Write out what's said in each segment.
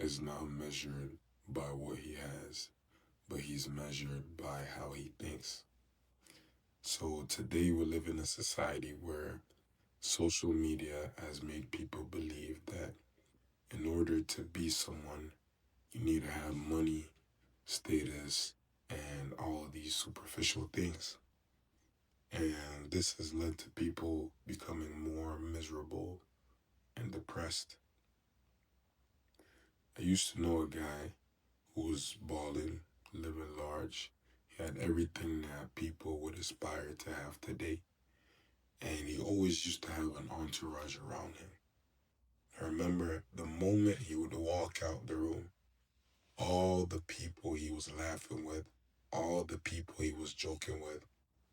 is not measured by what he has, but he's measured by how he thinks. So today we live in a society where social media has made people believe that in order to be someone, you need to have money, status, and all of these superficial things. And this has led to people becoming more miserable and depressed. I used to know a guy who was balling, living large. He had everything that people would aspire to have today. And he always used to have an entourage around him. I remember the moment he would walk out the room, all the people he was laughing with, all the people he was joking with,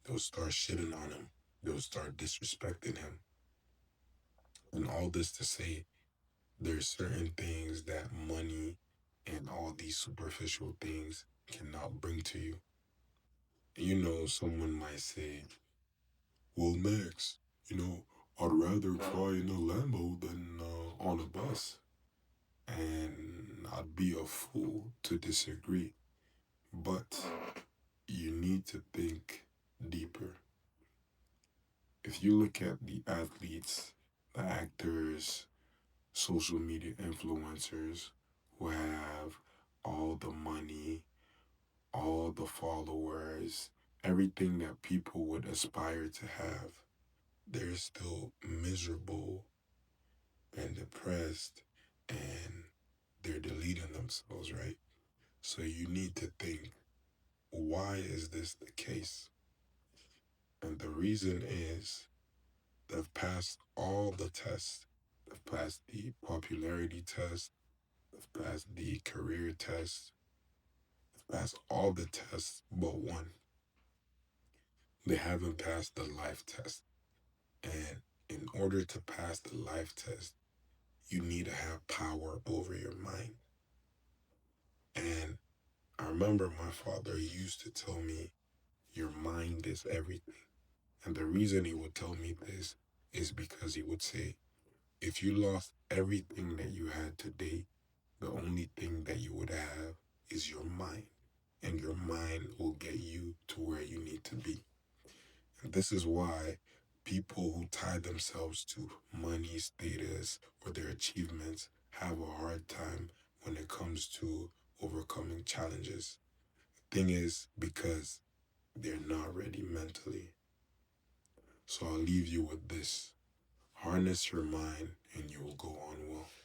they'll start shitting on him. They'll start disrespecting him. And all this to say, there's certain things that money and all these superficial things cannot bring to you. Someone might say, well, Max, I'd rather fly in a Lambo than on a bus. And I'd be a fool to disagree. But you need to think deeper. If you look at the athletes, the actors, social media influencers who have all the money, all the followers, everything that people would aspire to have, they're still miserable and depressed and they're deleting themselves, right? So you need to think, why is this the case? And the reason is they've passed all the tests. They've passed the popularity test, they've passed the career test, they've passed all the tests but one. They haven't passed the life test. And in order to pass the life test, you need to have power over your mind. And I remember my father used to tell me, your mind is everything. And the reason he would tell me this is because he would say, if you lost everything that you had today, the only thing that you would have is your mind. And your mind will get you to where you need to be. And this is why people who tie themselves to money, status, or their achievements have a hard time when it comes to overcoming challenges. Thing is, because they're not ready mentally. So I'll leave you with this. Harness your mind and you will go on well.